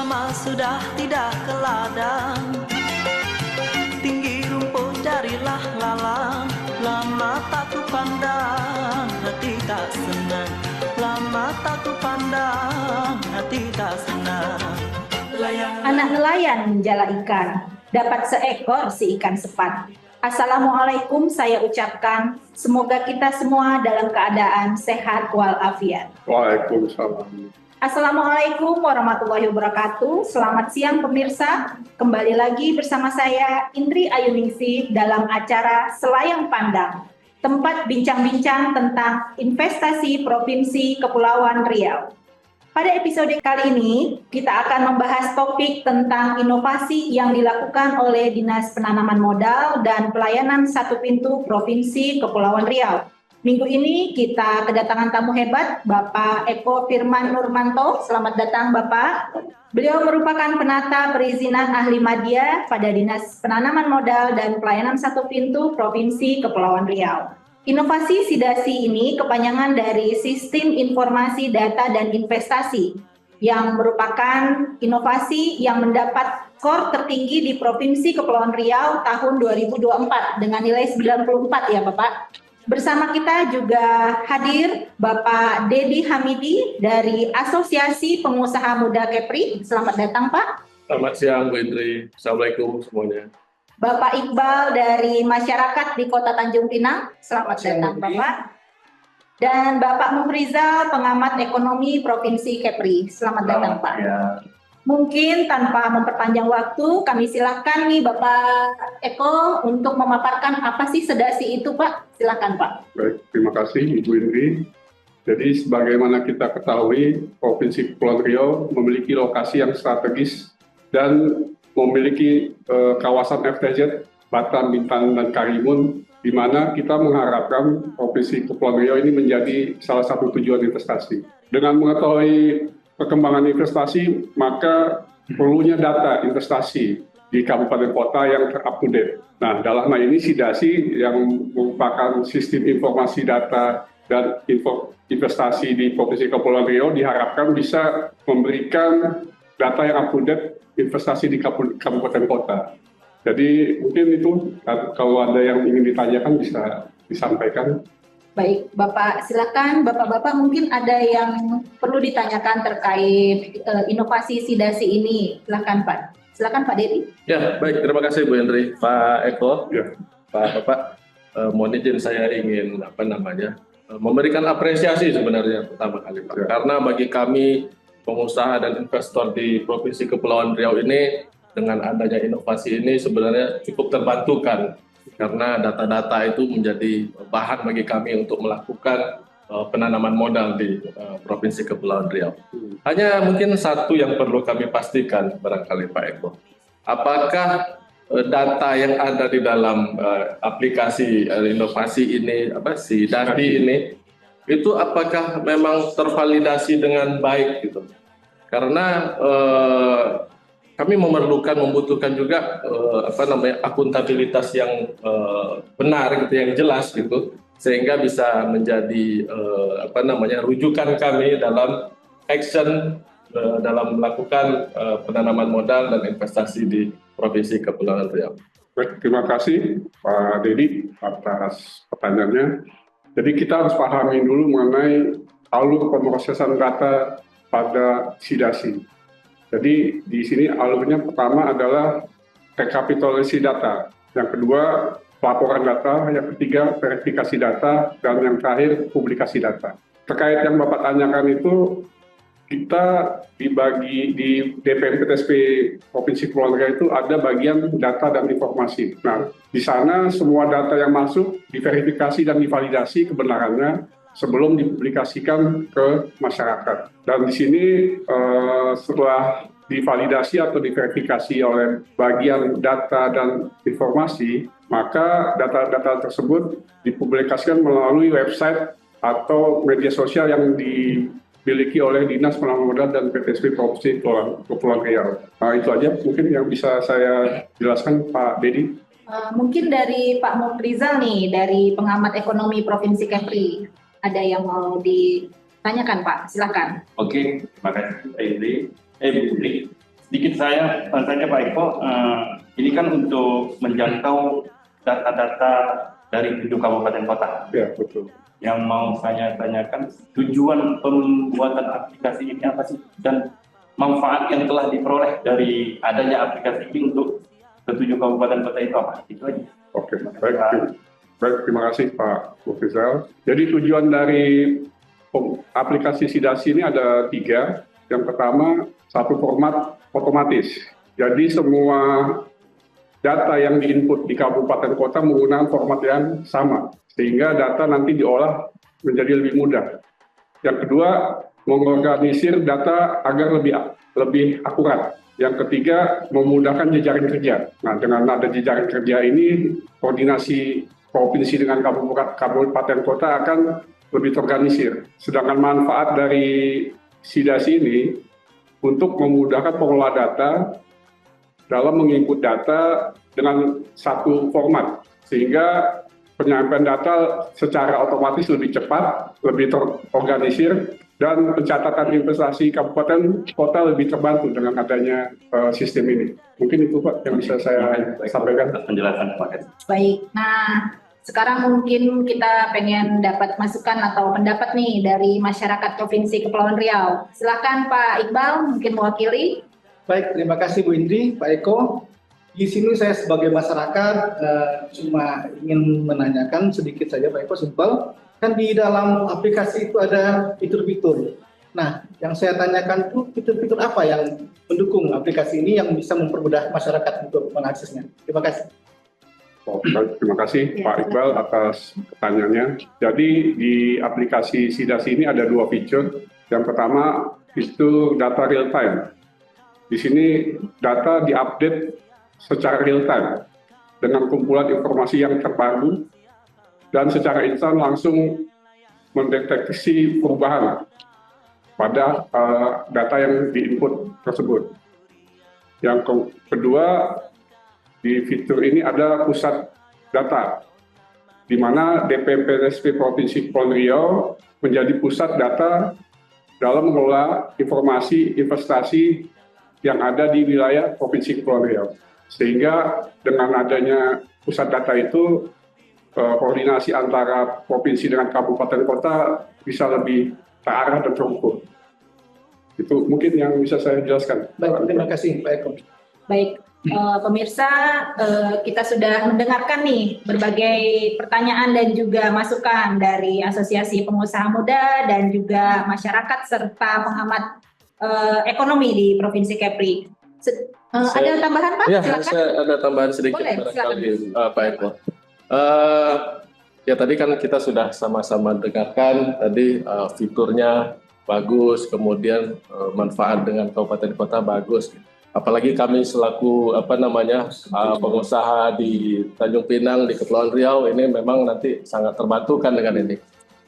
lama sudah tidak ke ladang, tinggi rumput carilah lalang. Lama tak ku pandang, hati tak senang. Lama tak ku pandang, hati tak senang. Anak nelayan menjala ikan, dapat seekor si ikan sepat. Assalamualaikum saya ucapkan, semoga kita semua dalam keadaan sehat walafiat. Waalaikumsalam. Assalamualaikum warahmatullahi wabarakatuh. Selamat siang pemirsa. Kembali lagi bersama saya Indri Ayuningsih dalam acara Selayang Pandang, tempat bincang-bincang tentang investasi Provinsi Kepulauan Riau. Pada episode kali ini, kita akan membahas topik tentang inovasi yang dilakukan oleh Dinas Penanaman Modal dan Pelayanan Satu Pintu Provinsi Kepulauan Riau. Minggu ini kita kedatangan tamu hebat, Bapak Eko Firman Nurmanto. Selamat datang Bapak. Beliau merupakan penata perizinan ahli madya pada Dinas Penanaman Modal dan Pelayanan Satu Pintu Provinsi Kepulauan Riau. Inovasi SIDASI ini kepanjangan dari Sistem Informasi Data dan Investasi, yang merupakan inovasi yang mendapat skor tertinggi di Provinsi Kepulauan Riau tahun 2024 dengan nilai 94 ya Bapak. Bersama kita juga hadir Bapak Dedi Hamidi dari Asosiasi Pengusaha Muda Kepri. Selamat datang Pak. Selamat siang Bu Indri. Assalamualaikum semuanya. Bapak Iqbal dari Masyarakat di Kota Tanjung Pinang. Selamat datang Bapak. Dan Bapak Mufrizal, Pengamat Ekonomi Provinsi Kepri. Selamat datang Pak. Ya. Mungkin tanpa memperpanjang waktu, kami silakan nih Bapak Eko untuk memaparkan apa sih SIDASI itu Pak. Silakan Pak. Baik, terima kasih Ibu Indri. Jadi sebagaimana kita ketahui, Provinsi Kepulauan Riau memiliki lokasi yang strategis dan memiliki kawasan FTZ, Batam, Bintan, dan Karimun, di mana kita mengharapkan Provinsi Kepulauan Riau ini menjadi salah satu tujuan investasi. Dengan mengetahui perkembangan investasi, maka perlunya data investasi di kabupaten kota yang ter-up-to-date. Nah, dalam hal ini SIDASI yang merupakan sistem informasi data dan investasi di Provinsi Kepulauan Riau diharapkan bisa memberikan data yang up-to-date investasi di kabupaten kota. Jadi mungkin itu kalau ada yang ingin ditanyakan bisa disampaikan. Baik, Bapak silakan. Bapak-bapak mungkin ada yang perlu ditanyakan terkait inovasi SIDASI ini. Silakan Pak. Silakan Pak Dedi. Ya, baik. Terima kasih Bu Hendri. Pak Eko, Ya. Bapak, mohon izin saya ingin memberikan apresiasi sebenarnya pertama kali Pak. Ya. Karena bagi kami pengusaha dan investor di Provinsi Kepulauan Riau ini, dengan adanya inovasi ini sebenarnya cukup terbantukan. Karena data-data itu menjadi bahan bagi kami untuk melakukan penanaman modal di Provinsi Kepulauan Riau. Hanya mungkin satu yang perlu kami pastikan barangkali Pak Eko. Apakah data yang ada di dalam aplikasi inovasi ini, SIDASI ini, itu apakah memang tervalidasi dengan baik gitu? Karena kami membutuhkan juga akuntabilitas yang benar gitu, yang jelas gitu, sehingga bisa menjadi rujukan kami dalam action dalam melakukan penanaman modal dan investasi di Provinsi Kepulauan Riau. Baik, terima kasih Pak Dedi atas pertanyaannya. Jadi kita harus pahami dulu mengenai alur pemrosesan data pada SIDASI. Jadi di sini alurnya pertama adalah rekapitulasi data, yang kedua laporan data, yang ketiga verifikasi data, dan yang terakhir publikasi data. Terkait yang Bapak tanyakan itu, kita dibagi di DPMPTSP Provinsi Kepulauan Riau itu ada bagian data dan informasi. Nah, di sana semua data yang masuk diverifikasi dan divalidasi kebenarannya sebelum dipublikasikan ke masyarakat. Dan di sini setelah divalidasi atau diverifikasi oleh bagian data dan informasi, maka data-data tersebut dipublikasikan melalui website atau media sosial yang dimiliki oleh Dinas Penanaman Modal dan PTSP Provinsi Kepulauan Riau. Nah, itu aja mungkin yang bisa saya jelaskan Pak Dedi. Mungkin dari Pak Mufrizal nih, dari Pengamat Ekonomi Provinsi Kepri. Ada yang mau ditanyakan Pak? Silakan. Oke, terima kasih Pak Indri. Bu Indri, sedikit saya tanya Pak Eko, ini kan untuk menjangkau data-data dari 7 kabupaten kota. Ya, betul. Yang mau saya tanyakan, tujuan pembuatan aplikasi ini apa sih? Dan manfaat yang telah diperoleh dari adanya aplikasi ini untuk ke-7 kabupaten kota itu apa? Itu aja. Oke, baik, terima kasih Pak Mufizal. Jadi tujuan dari aplikasi Sidasi ini ada 3. Yang pertama, satu format otomatis. Jadi semua data yang diinput di kabupaten kota menggunakan format yang sama, sehingga data nanti diolah menjadi lebih mudah. Yang kedua, mengorganisir data agar lebih akurat. Yang ketiga, memudahkan jejaring kerja. Nah, dengan ada jejaring kerja ini, koordinasi provinsi dengan kabupaten kota akan lebih terorganisir. Sedangkan manfaat dari Sidasi ini untuk memudahkan pengelola data dalam menginput data dengan satu format, sehingga penyampaian data secara otomatis lebih cepat, lebih terorganisir, dan pencatatan investasi kabupaten kota lebih terbantu dengan adanya sistem ini. Mungkin itu Pak yang bisa saya sampaikan. Penjelasan, Pak. Baik, nah sekarang mungkin kita pengen dapat masukan atau pendapat nih dari masyarakat Provinsi Kepulauan Riau. Silakan Pak Iqbal, mungkin mewakili. Baik, terima kasih Bu Indri, Pak Eko. Di sini saya sebagai masyarakat cuma ingin menanyakan sedikit saja Pak Eko, simpel. Kan di dalam aplikasi itu ada fitur-fitur. Nah, yang saya tanyakan itu fitur-fitur apa yang mendukung aplikasi ini yang bisa mempermudah masyarakat untuk mengaksesnya. Terima kasih. Terima kasih Pak Iqbal atas pertanyaannya. Jadi di aplikasi Sidasi ini ada 2 fitur. Yang pertama itu data real time. Di sini data diupdate secara real time dengan kumpulan informasi yang terbaru dan secara instan langsung mendeteksi perubahan pada data yang diinput tersebut. Yang kedua, di fitur ini ada pusat data, di mana DPPSP Provinsi Kepulauan Riau menjadi pusat data dalam mengelola informasi investasi yang ada di wilayah Provinsi Kepulauan Riau. Sehingga dengan adanya pusat data itu, koordinasi antara provinsi dengan kabupaten kota bisa lebih terarah dan terukur. Itu mungkin yang bisa saya jelaskan. Baik, terima kasih Pak Eko. Baik, pemirsa, kita sudah mendengarkan nih berbagai pertanyaan dan juga masukan dari Asosiasi Pengusaha Muda dan juga masyarakat serta pengamat ekonomi di Provinsi Kepri. Ada tambahan Pak? Ya, Silakan. saya ada tambahan sedikit. Boleh, barangkali Pak Eko. Ya tadi kan kita sudah sama-sama dengarkan tadi fiturnya bagus, kemudian manfaat dengan kabupaten kota bagus. Apalagi kami selaku pengusaha di Tanjung Pinang di Kepulauan Riau ini memang nanti sangat terbantukan dengan ini.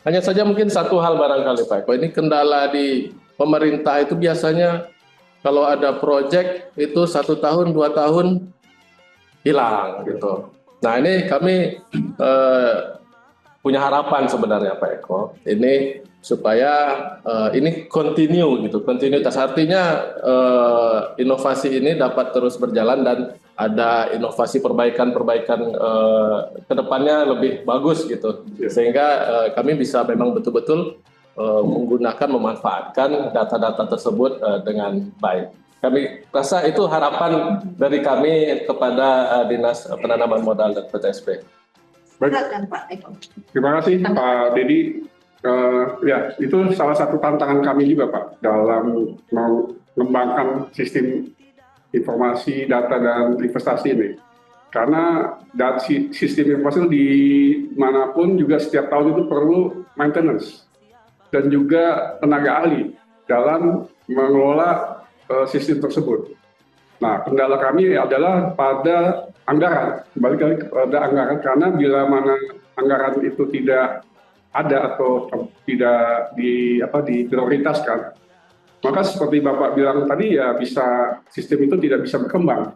Hanya saja mungkin satu hal barangkali Pak Eko, ini kendala di pemerintah itu biasanya kalau ada proyek itu 1 tahun 2 tahun hilang gitu. Nah ini kami punya harapan sebenarnya Pak Eko, ini supaya ini continue gitu, kontinuitas artinya inovasi ini dapat terus berjalan dan ada inovasi perbaikan-perbaikan ke depannya lebih bagus gitu, sehingga kami bisa memang betul-betul menggunakan, memanfaatkan data-data tersebut dengan baik. Kami rasa itu harapan dari kami kepada Dinas Penanaman Modal dan PTSP. Silakan Pak Eko. Terima kasih Pak Dedi. Ya, itu salah satu tantangan kami juga Pak dalam mengembangkan sistem informasi, data dan investasi ini. Karena sistem informasi di manapun juga setiap tahun itu perlu maintenance dan juga tenaga ahli dalam mengelola sistem tersebut. Nah, kendala kami adalah pada anggaran, kembali kepada anggaran, karena bila mana anggaran itu tidak ada atau tidak diprioritaskan, maka seperti Bapak bilang tadi ya sistem itu tidak bisa berkembang.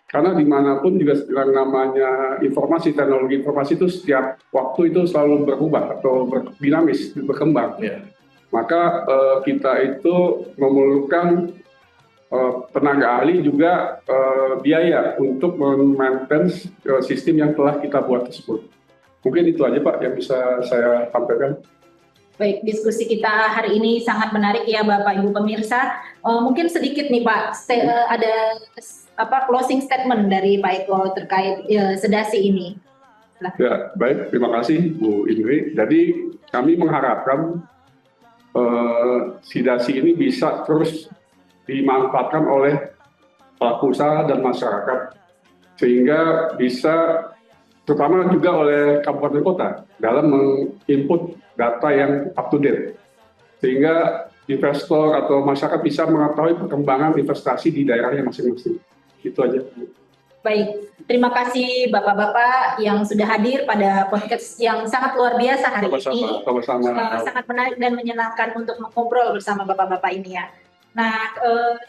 Karena dimanapun juga yang namanya teknologi informasi itu setiap waktu itu selalu berubah atau dinamis, berkembang. Yeah. Maka kita itu memerlukan tenaga ahli juga biaya untuk memaintain sistem yang telah kita buat tersebut. Mungkin itu aja Pak yang bisa saya sampaikan. Baik, diskusi kita hari ini sangat menarik ya Bapak Ibu pemirsa. Mungkin sedikit nih Pak, ada closing statement dari Pak Eko terkait sedasi ini. Ya, baik, terima kasih Bu Indri. Jadi kami mengharapkan sidasi ini bisa terus dimanfaatkan oleh pelaku usaha dan masyarakat, sehingga bisa terutama juga oleh kabupaten kota dalam menginput data yang up to date, sehingga investor atau masyarakat bisa mengetahui perkembangan investasi di daerahnya masing-masing. Itu aja. Baik, terima kasih Bapak-Bapak yang sudah hadir pada podcast yang sangat luar biasa hari ini. Sama-sama. Sangat menarik dan menyenangkan untuk mengobrol bersama Bapak-Bapak ini ya. Nah,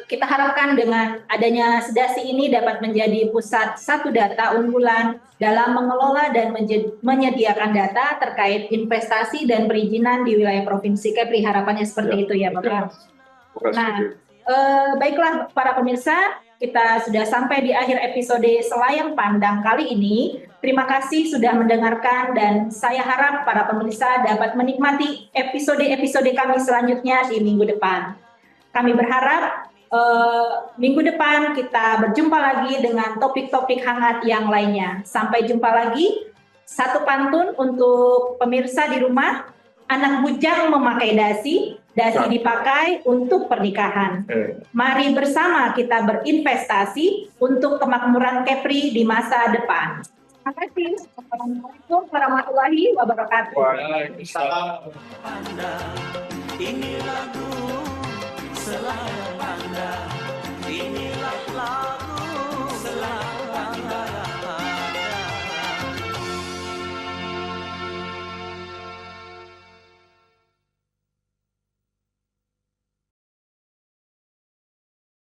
kita harapkan dengan adanya sedasi ini dapat menjadi pusat satu data unggulan dalam mengelola dan menyediakan data terkait investasi dan perizinan di wilayah Provinsi Kepri. Harapannya seperti itu ya Bapak. Nah, baiklah para pemirsa, kita sudah sampai di akhir episode Selayang Pandang kali ini. Terima kasih sudah mendengarkan dan saya harap para pemirsa dapat menikmati episode-episode kami selanjutnya di minggu depan. Kami berharap minggu depan kita berjumpa lagi dengan topik-topik hangat yang lainnya. Sampai jumpa lagi. Satu pantun untuk pemirsa di rumah. Anak bujang memakai dasi dipakai untuk pernikahan. Mari bersama kita berinvestasi untuk kemakmuran Kepri di masa depan. Terima kasih. Assalamualaikum warahmatullahi wabarakatuh. Waalaikumsalam. Pandang ini lagu Selayang